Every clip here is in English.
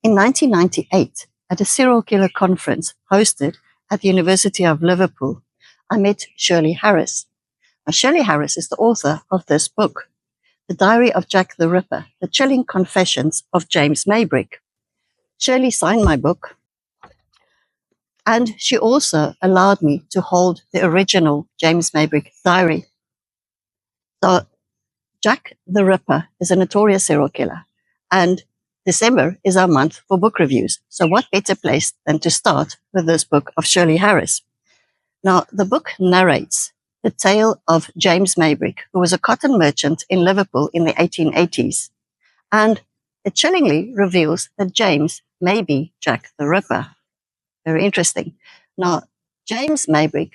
In 1998, at a serial killer conference hosted at the University of Liverpool, I met Shirley Harris. Now, Shirley Harris is the author of this book, The Diary of Jack the Ripper, The Chilling Confessions of James Maybrick. Shirley signed my book, and she also allowed me to hold the original James Maybrick diary. So Jack the Ripper is a notorious serial killer, and December is our month for book reviews. So what better place than to start with this book of Shirley Harris? Now, the book narrates the tale of James Maybrick, who was a cotton merchant in Liverpool in the 1880s. And it chillingly reveals that James may be Jack the Ripper. Very interesting. Now, James Maybrick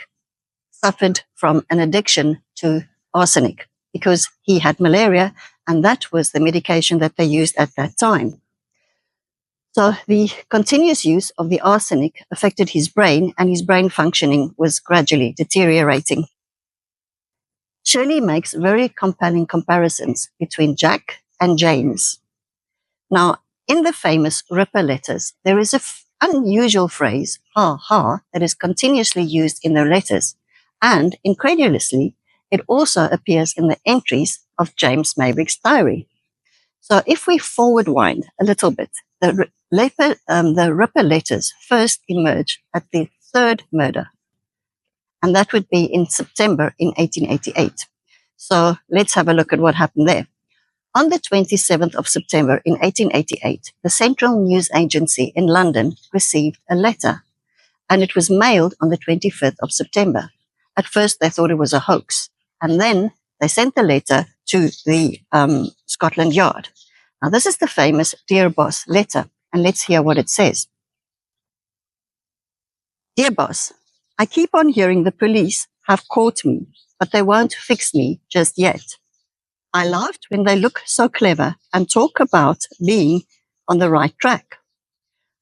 suffered from an addiction to arsenic because he had malaria, and that was the medication that they used at that time. So the continuous use of the arsenic affected his brain, and his brain functioning was gradually deteriorating. Shirley makes very compelling comparisons between Jack and James. Now, in the famous Ripper letters, there is an unusual phrase, ha ha, that is continuously used in their letters, and incredulously, it also appears in the entries of James Maybrick's diary. So if we forward wind a little bit, the Ripper letters first emerge at the third murder, and that would be in September in 1888. So let's have a look at what happened there. On the 27th of September in 1888, the Central News Agency in London received a letter, and it was mailed on the 25th of September. At first, they thought it was a hoax, and then they sent the letter to the Scotland Yard. Now, this is the famous Dear Boss letter, and let's hear what it says. Dear Boss, I keep on hearing the police have caught me, but they won't fix me just yet. I laughed when they look so clever and talk about being on the right track.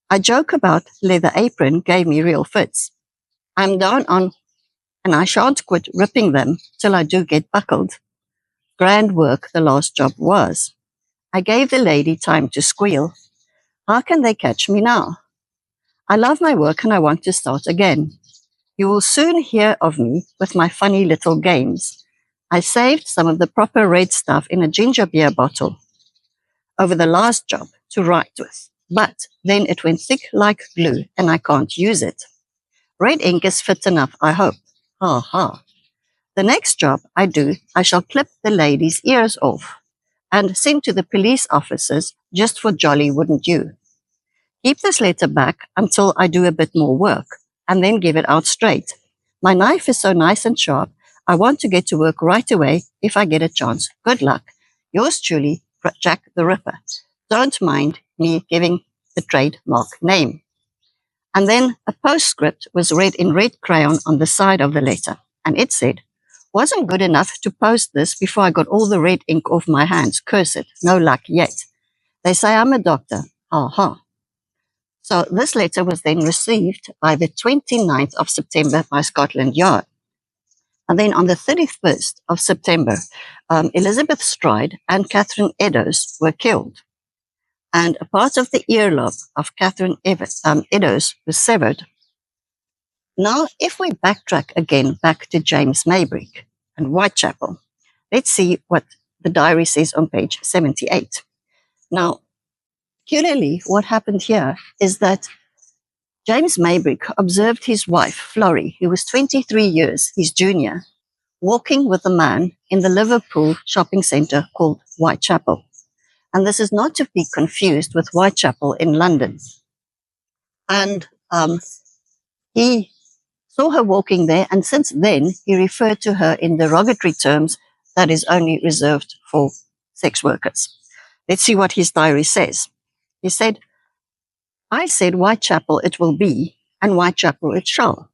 I joke about leather apron gave me real fits. I'm down on, and I shan't quit ripping them till I do get buckled. Grand work the last job was. I gave the lady time to squeal. How can they catch me now? I love my work and I want to start again. You will soon hear of me with my funny little games. I saved some of the proper red stuff in a ginger beer bottle over the last job to write with, but then it went thick like glue and I can't use it. Red ink is fit enough, I hope. Ha ha. The next job I do, I shall clip the lady's ears off and send to the police officers just for jolly, wouldn't you? Keep this letter back until I do a bit more work and then give it out straight. My knife is so nice and sharp, I want to get to work right away if I get a chance. Good luck. Yours truly, Jack the Ripper. Don't mind me giving the trademark name. And then a postscript was read in red crayon on the side of the letter, and it said, wasn't good enough to post this before I got all the red ink off my hands. Curse it. No luck yet. They say I'm a doctor. Ha ha. So this letter was then received by the 29th of September by Scotland Yard. And then on the 31st of September, Elizabeth Stride and Catherine Eddowes were killed. And a part of the earlobe of Catherine Eddowes was severed. Now, if we backtrack again back to James Maybrick and Whitechapel, let's see what the diary says on page 78. Now, peculiarly, what happened here is that James Maybrick observed his wife, Florrie, who was 23 years his junior, walking with a man in the Liverpool shopping centre called Whitechapel. And this is not to be confused with Whitechapel in London. And he saw her walking there, and since then he referred to her in derogatory terms that is only reserved for sex workers. Let's see what his diary says. He said, I said Whitechapel it will be, and Whitechapel it shall.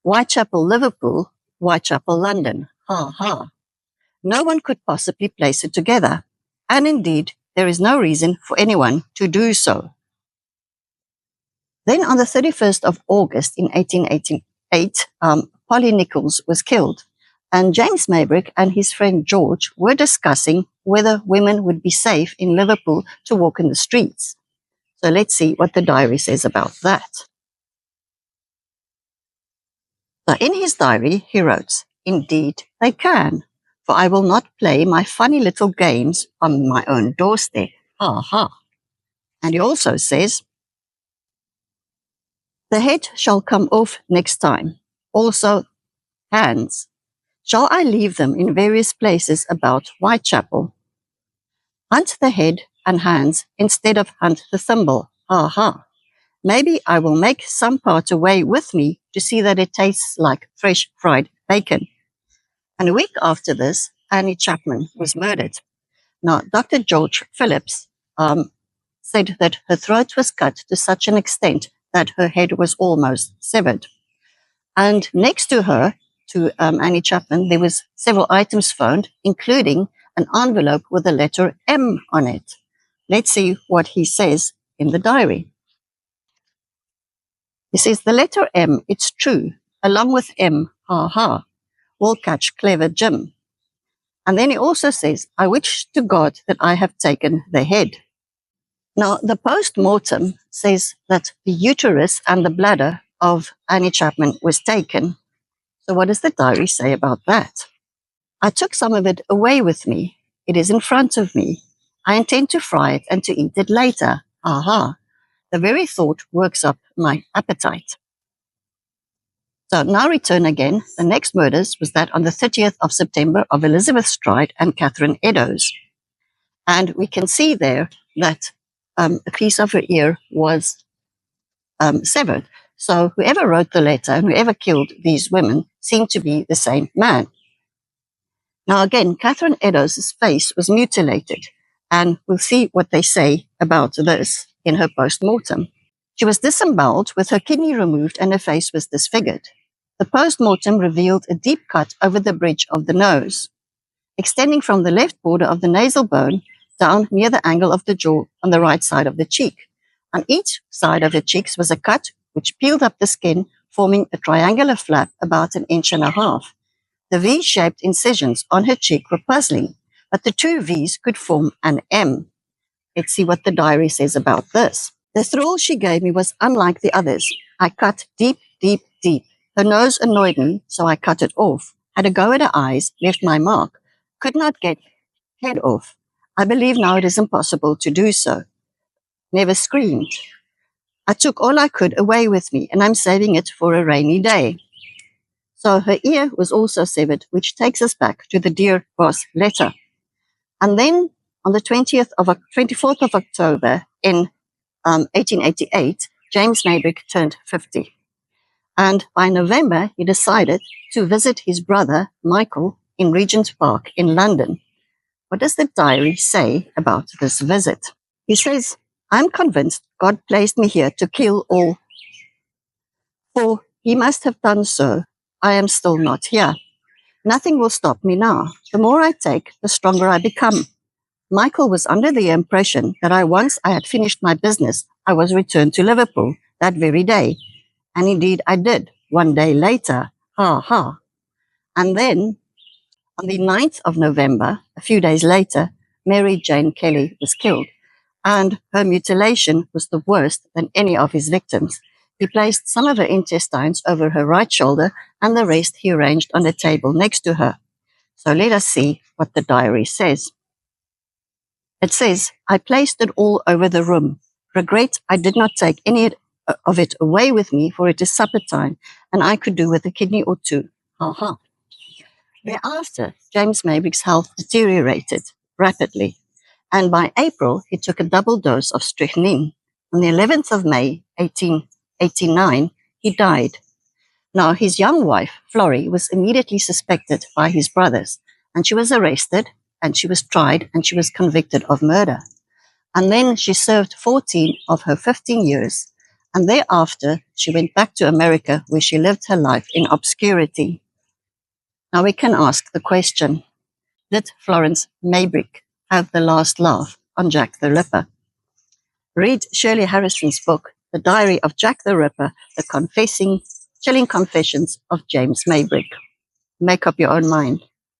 Whitechapel, Liverpool, Whitechapel, London. Ha ha. No one could possibly place it together, and indeed there is no reason for anyone to do so. Then on the 31st of August in 1888, Polly Nichols was killed, and James Maybrick and his friend George were discussing whether women would be safe in Liverpool to walk in the streets. So let's see what the diary says about that. So in his diary, he wrote, "Indeed, they can, for I will not play my funny little games on my own doorstep. Ha ha." And he also says, "The head shall come off next time. Also, hands. Shall I leave them in various places about Whitechapel? Hunt the head and hands instead of hunt the thimble. Ha ha. Maybe I will make some part away with me to see that it tastes like fresh fried bacon." And a week after this, Annie Chapman was murdered. Now, Dr. George Phillips said that her throat was cut to such an extent that her head was almost severed. And next to her, to Annie Chapman, there was several items found, including an envelope with the letter M on it. Let's see what he says in the diary. He says, "The letter M, it's true, along with M, ha ha, will catch clever Jim." And then he also says, "I wish to God that I have taken the head." Now, the post-mortem says that the uterus and the bladder of Annie Chapman was taken. So what does the diary say about that? "I took some of it away with me. It is in front of me. I intend to fry it and to eat it later. Aha. The very thought works up my appetite." So now return again. The next murders was that on the 30th of September of Elizabeth Stride and Catherine Eddowes. And we can see there that a piece of her ear was severed. So whoever wrote the letter and whoever killed these women seemed to be the same man. Now again, Catherine Eddowes' face was mutilated, and we'll see what they say about this in her post-mortem. She was disemboweled with her kidney removed and her face was disfigured. The post-mortem revealed a deep cut over the bridge of the nose, extending from the left border of the nasal bone down near the angle of the jaw on the right side of the cheek. On each side of the cheeks was a cut which peeled up the skin, forming a triangular flap about 1.5 inches. The V-shaped incisions on her cheek were puzzling, but the two V's could form an M. Let's see what the diary says about this. "The thrill she gave me was unlike the others. I cut deep, deep, deep. Her nose annoyed me, so I cut it off. Had a go at her eyes, left my mark. Could not get head off. I believe now it is impossible to do so. Never screamed. I took all I could away with me, and I'm saving it for a rainy day." So her ear was also severed, which takes us back to the Dear Boss letter. And then on the 24th of October in 1888, James Maybrick turned 50. And by November, he decided to visit his brother, Michael, in Regent Park in London. What does the diary say about this visit? He says, "I'm convinced God placed me here to kill all, for he must have done so. I am still not here. Nothing will stop me now. The more I take, the stronger I become. Michael was under the impression that once I had finished my business, I was returned to Liverpool that very day. And indeed I did, 1 day later. Ha ha. And then on the 9th of November, a few days later, Mary Jane Kelly was killed. And her mutilation was the worst than any of his victims. He placed some of her intestines over her right shoulder and the rest he arranged on a table next to her. So let us see what the diary says. It says, "I placed it all over the room. Regret I did not take any of it away with me, for it is supper time, and I could do with a kidney or two. Ha ha." Thereafter, James Maybrick's health deteriorated rapidly, and by April, he took a double dose of strychnine. On the 11th of May, 1889, he died. Now, his young wife, Florrie, was immediately suspected by his brothers, and she was arrested, and she was tried, and she was convicted of murder. And then she served 14 of her 15 years, and thereafter she went back to America, where she lived her life in obscurity. Now we can ask the question, did Florence Maybrick have the last laugh on Jack the Ripper? Read Shirley Harrison's book, The Diary of Jack the Ripper, The Chilling Confessions of James Maybrick. Make up your own mind.